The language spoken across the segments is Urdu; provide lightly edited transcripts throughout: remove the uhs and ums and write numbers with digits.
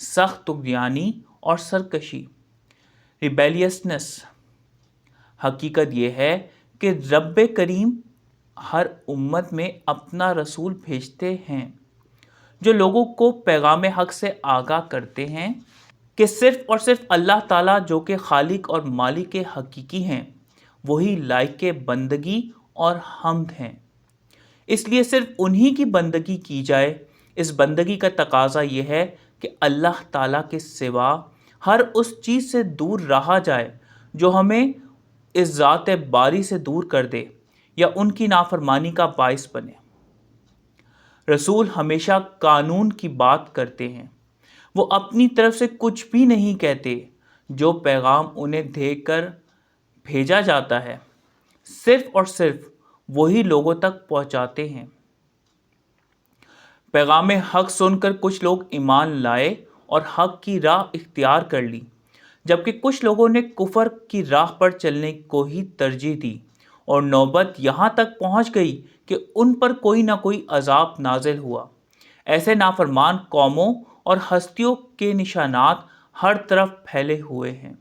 سخت طغیانی اور سرکشی، ریبیلیسنس۔ حقیقت یہ ہے کہ رب کریم ہر امت میں اپنا رسول بھیجتے ہیں جو لوگوں کو پیغام حق سے آگاہ کرتے ہیں کہ صرف اور صرف اللہ تعالیٰ جو کہ خالق اور مالک حقیقی ہیں وہی لائق بندگی اور حمد ہیں، اس لیے صرف انہی کی بندگی کی جائے۔ اس بندگی کا تقاضا یہ ہے کہ اللہ تعالیٰ کے سوا ہر اس چیز سے دور رہا جائے جو ہمیں اس ذات باری سے دور کر دے یا ان کی نافرمانی کا باعث بنے۔ رسول ہمیشہ قانون کی بات کرتے ہیں، وہ اپنی طرف سے کچھ بھی نہیں کہتے۔ جو پیغام انہیں دے کر بھیجا جاتا ہے صرف اور صرف وہی لوگوں تک پہنچاتے ہیں۔ پیغام حق سن کر کچھ لوگ ایمان لائے اور حق کی راہ اختیار کر لی، جبکہ کچھ لوگوں نے کفر کی راہ پر چلنے کو ہی ترجیح دی، اور نوبت یہاں تک پہنچ گئی کہ ان پر کوئی نہ کوئی عذاب نازل ہوا۔ ایسے نافرمان قوموں اور ہستیوں کے نشانات ہر طرف پھیلے ہوئے ہیں۔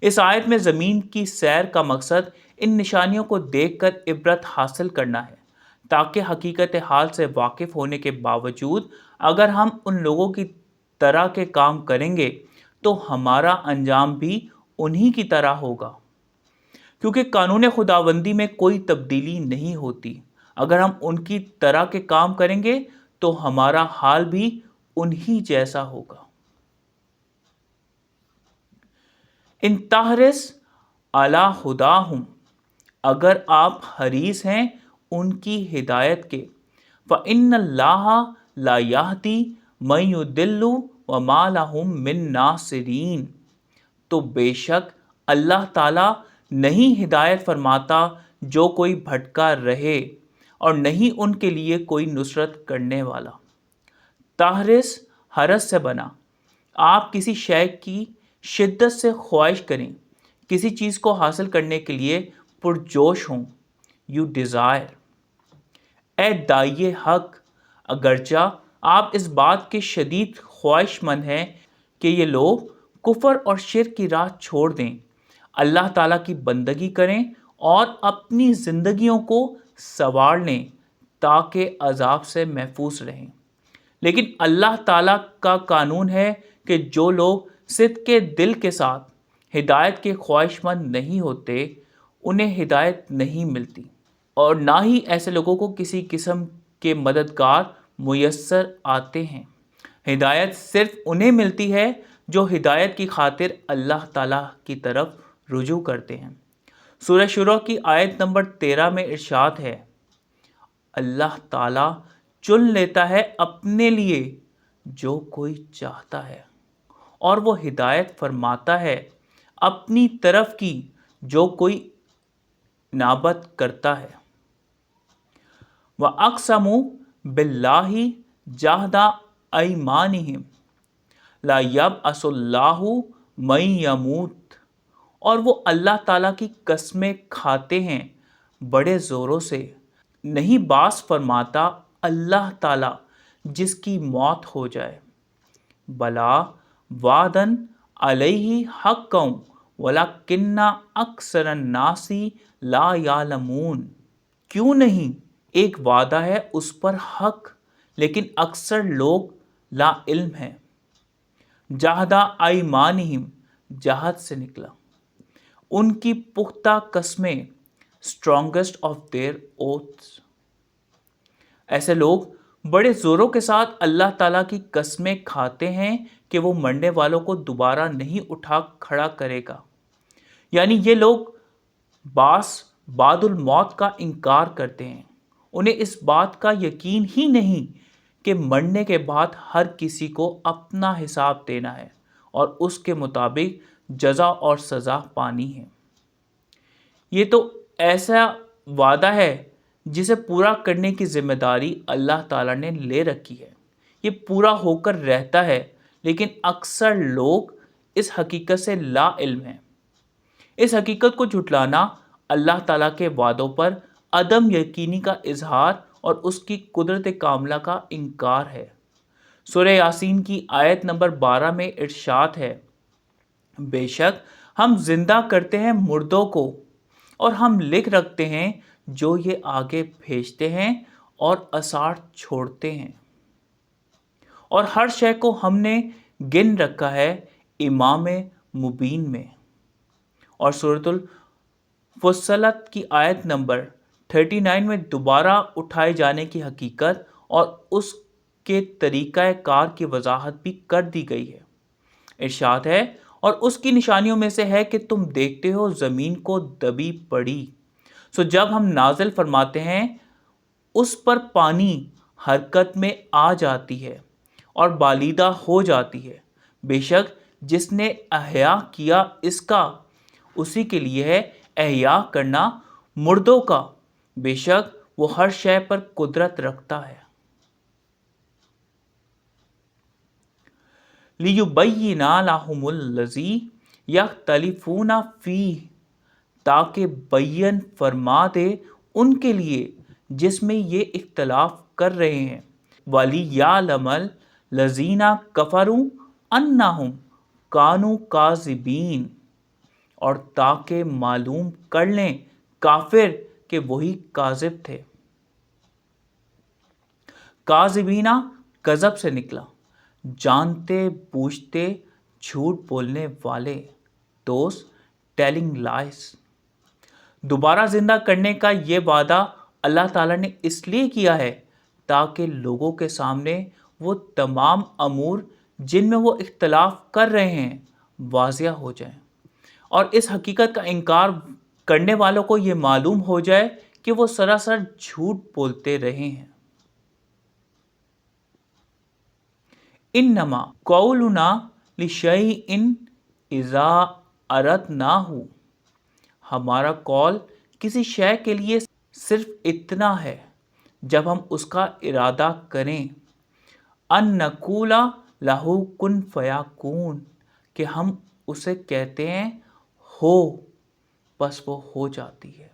اس آیت میں زمین کی سیر کا مقصد ان نشانیوں کو دیکھ کر عبرت حاصل کرنا ہے، تاکہ حقیقت حال سے واقف ہونے کے باوجود اگر ہم ان لوگوں کی طرح کے کام کریں گے تو ہمارا انجام بھی انہی کی طرح ہوگا، کیونکہ قانون خداوندی میں کوئی تبدیلی نہیں ہوتی۔ اگر ہم ان کی طرح کے کام کریں گے تو ہمارا حال بھی انہی جیسا ہوگا۔ ان تحرص علی ہداہم، اگر آپ حریص ہیں ان کی ہدایت کے، فإن اللہ لا یہدی من یضل وما لہم من ناصرین، تو بے شک اللہ تعالیٰ نہیں ہدایت فرماتا جو کوئی بھٹکا رہے، اور نہیں ان کے لیے کوئی نصرت کرنے والا۔ تحرص حرص سے بنا، آپ کسی شے کی شدت سے خواہش کریں، کسی چیز کو حاصل کرنے کے لیے پرجوش ہوں۔ یو ڈیزائر، اے داعی حق، اگرچہ آپ اس بات کے شدید خواہش مند ہیں کہ یہ لوگ کفر اور شرک کی راہ چھوڑ دیں، اللہ تعالیٰ کی بندگی کریں اور اپنی زندگیوں کو سنوار لیں تاکہ عذاب سے محفوظ رہیں۔ لیکن اللہ تعالیٰ کا قانون ہے کہ جو لوگ صدق کے دل کے ساتھ ہدایت کے خواہش مند نہیں ہوتے انہیں ہدایت نہیں ملتی، اور نہ ہی ایسے لوگوں کو کسی قسم کے مددگار میسر آتے ہیں۔ ہدایت صرف انہیں ملتی ہے جو ہدایت کی خاطر اللہ تعالیٰ کی طرف رجوع کرتے ہیں۔ سورہ شورى کی آیت نمبر 13 میں ارشاد ہے، اللہ تعالیٰ چن لیتا ہے اپنے لیے جو کوئی چاہتا ہے، اور وہ ہدایت فرماتا ہے اپنی طرف کی جو کوئی انابت کرتا ہے۔ وَأَقْسَمُوا بِاللَّهِ جَهْدَ أَيْمَانِهِمْ لَا يَبْعَثُ اللَّهُ مَن يَمُوتُ، اور وہ اللہ تعالیٰ کی قسمیں کھاتے ہیں بڑے زوروں سے، نہیں باعث فرماتا اللہ تعالیٰ جس کی موت ہو جائے۔ بلا وعدن علیہ حقا ولکن اکثر الناس لا یعلمون، کیوں نہیں ایک وعدہ ہے اس پر حق لیکن اکثر لوگ لا علم ہیں۔ جہدہ ایمانہم، جہد سے نکلا، ان کی پختہ قسمیں، اسٹرانگسٹ آف دیئر اوتھس۔ ایسے لوگ بڑے زوروں کے ساتھ اللہ تعالیٰ کی قسمیں کھاتے ہیں کہ وہ مرنے والوں کو دوبارہ نہیں اٹھا کھڑا کرے گا، یعنی یہ لوگ بعد الموت کا انکار کرتے ہیں۔ انہیں اس بات کا یقین ہی نہیں کہ مرنے کے بعد ہر کسی کو اپنا حساب دینا ہے اور اس کے مطابق جزا اور سزا پانی ہے۔ یہ تو ایسا وعدہ ہے جسے پورا کرنے کی ذمہ داری اللہ تعالیٰ نے لے رکھی ہے، یہ پورا ہو کر رہتا ہے، لیکن اکثر لوگ اس حقیقت سے لا علم ہیں۔ اس حقیقت کو جھٹلانا اللہ تعالیٰ کے وعدوں پر عدم یقینی کا اظہار اور اس کی قدرت کاملہ کا انکار ہے۔ سورہ یاسین کی آیت نمبر 12 میں ارشاد ہے، بے شک ہم زندہ کرتے ہیں مردوں کو اور ہم لکھ رکھتے ہیں جو یہ آگے بھیجتے ہیں اور آثار چھوڑتے ہیں، اور ہر شے کو ہم نے گن رکھا ہے امام مبین میں۔ اور سورۃ الفصلت کی آیت نمبر 39 میں دوبارہ اٹھائے جانے کی حقیقت اور اس کے طریقہ کار کی وضاحت بھی کر دی گئی ہے۔ ارشاد ہے، اور اس کی نشانیوں میں سے ہے کہ تم دیکھتے ہو زمین کو دبی پڑی، سو جب ہم نازل فرماتے ہیں اس پر پانی حرکت میں آ جاتی ہے اور بالیدہ ہو جاتی ہے۔ بے شک جس نے احیا کیا اس کا، اسی کے لیے ہے احیا کرنا مردوں کا، بے شک وہ ہر شے پر قدرت رکھتا ہے۔ لِيُبَيِّنَ لَهُمُ الَّذِي يَخْتَلِفُونَ فِيهِ، تاکہ بیان فرما دے ان کے لیے جس میں یہ اختلاف کر رہے ہیں۔ وَلِيَعْلَمَ الَّذِينَ كَفَرُوا أَنَّهُمْ كَانُوا كَاذِبِينَ، اور تاکہ معلوم کر لیں کافر کہ وہی کاذب تھے۔ کاذبینہ کذب سے نکلا، جانتے بوجھتے جھوٹ بولنے والے، دوست ٹیلنگ لائز۔ دوبارہ زندہ کرنے کا یہ وعدہ اللہ تعالیٰ نے اس لیے کیا ہے تاکہ لوگوں کے سامنے وہ تمام امور جن میں وہ اختلاف کر رہے ہیں واضح ہو جائیں، اور اس حقیقت کا انکار کرنے والوں کو یہ معلوم ہو جائے کہ وہ سراسر جھوٹ بولتے رہے ہیں۔ انما قولنا لشیء اذا اردناہ، ہمارا قول کسی شے کے لیے صرف اتنا ہے جب ہم اس کا ارادہ کریں، ان نقول لہ کن فیکون، کہ ہم اسے کہتے ہیں ہو، بس وہ ہو جاتی ہے۔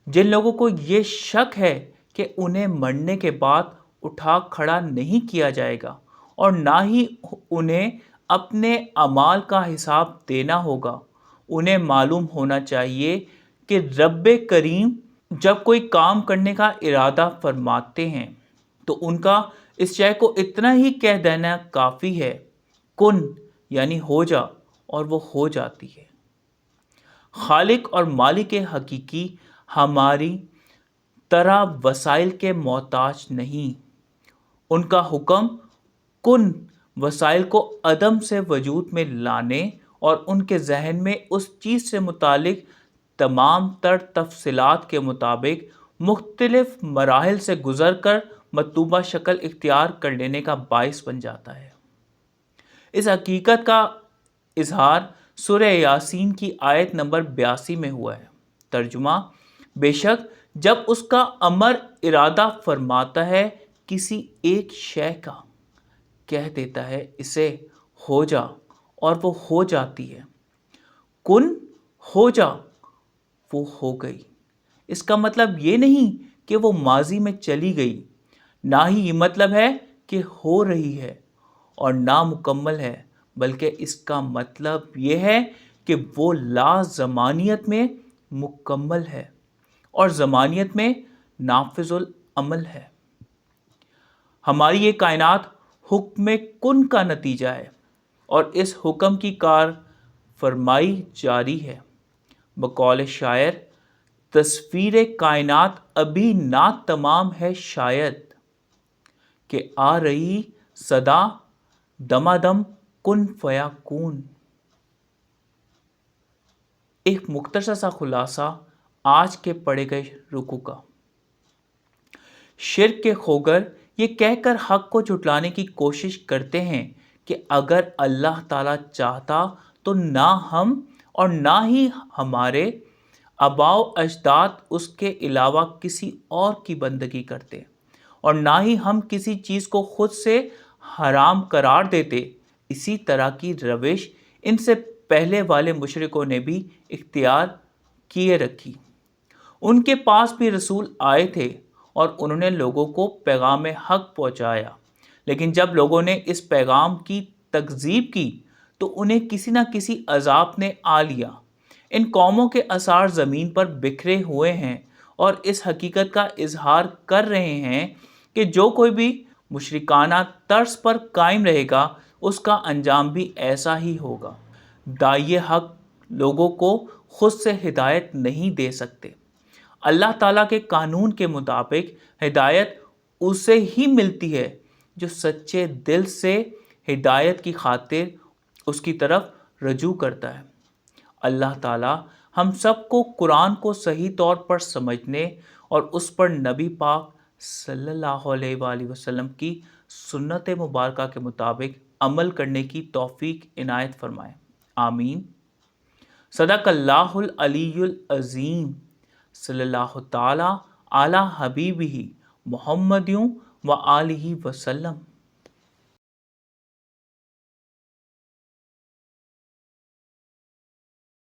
جن لوگوں کو یہ شک ہے کہ انہیں مرنے کے بعد اٹھا کھڑا نہیں کیا جائے گا اور نہ ہی انہیں اپنے اعمال کا حساب دینا ہوگا، انہیں معلوم ہونا چاہیے کہ رب کریم جب کوئی کام کرنے کا ارادہ فرماتے ہیں تو ان کا اس شے کو اتنا ہی کہہ دینا کافی ہے، کن یعنی ہو جا، اور وہ ہو جاتی ہے۔ خالق اور مالک حقیقی ہماری طرح وسائل کے محتاج نہیں، ان کا حکم کن وسائل کو عدم سے وجود میں لانے اور ان کے ذہن میں اس چیز سے متعلق تمام تر تفصیلات کے مطابق مختلف مراحل سے گزر کر مطلوبہ شکل اختیار کر لینے کا باعث بن جاتا ہے۔ اس حقیقت کا اظہار سورہ یاسین کی آیت نمبر 82 میں ہوا ہے۔ ترجمہ، بے شک جب اس کا امر ارادہ فرماتا ہے کسی ایک شے کا، کہہ دیتا ہے اسے ہو جا اور وہ ہو جاتی ہے۔ کن ہو جا، وہ ہو گئی۔ اس کا مطلب یہ نہیں کہ وہ ماضی میں چلی گئی، نہ ہی یہ مطلب ہے کہ ہو رہی ہے اور نامکمل ہے، بلکہ اس کا مطلب یہ ہے کہ وہ لا زمانیت میں مکمل ہے اور زمانیت میں نافذ العمل ہے۔ ہماری یہ کائنات حکم کن کا نتیجہ ہے اور اس حکم کی کار فرمائی جاری ہے۔ بقول شاعر، تصویر کائنات ابھی نہ تمام ہے شاید، کہ آ رہی صدا دمادم کن فیکون۔ ایک مختصر سا خلاصہ آج کے پڑھے گئے رکوع کا۔ شرک کے خوگر یہ کہہ کر حق کو جھٹلانے کی کوشش کرتے ہیں کہ اگر اللہ تعالیٰ چاہتا تو نہ ہم اور نہ ہی ہمارے آباء و اجداد اس کے علاوہ کسی اور کی بندگی کرتے، اور نہ ہی ہم کسی چیز کو خود سے حرام قرار دیتے۔ اسی طرح کی روش ان سے پہلے والے مشرکوں نے بھی اختیار کیے رکھی۔ ان کے پاس بھی رسول آئے تھے اور انہوں نے لوگوں کو پیغام حق پہنچایا، لیکن جب لوگوں نے اس پیغام کی تکذیب کی تو انہیں کسی نہ کسی عذاب نے آ لیا۔ ان قوموں کے آثار زمین پر بکھرے ہوئے ہیں اور اس حقیقت کا اظہار کر رہے ہیں کہ جو کوئی بھی مشرکانہ طرز پر قائم رہے گا اس کا انجام بھی ایسا ہی ہوگا۔ داعی حق لوگوں کو خود سے ہدایت نہیں دے سکتے۔ اللہ تعالیٰ کے قانون کے مطابق ہدایت اسے ہی ملتی ہے جو سچے دل سے ہدایت کی خاطر اس کی طرف رجوع کرتا ہے۔ اللہ تعالیٰ ہم سب کو قرآن کو صحیح طور پر سمجھنے اور اس پر نبی پاک صلی اللہ علیہ وآلہ وسلم کی سنت مبارکہ کے مطابق عمل کرنے کی توفیق عنایت فرمائے، آمین۔ صدق اللہ العلی العظیم۔ صلی اللہ تعالیٰ علی حبیبہ محمد و آلہ وسلم۔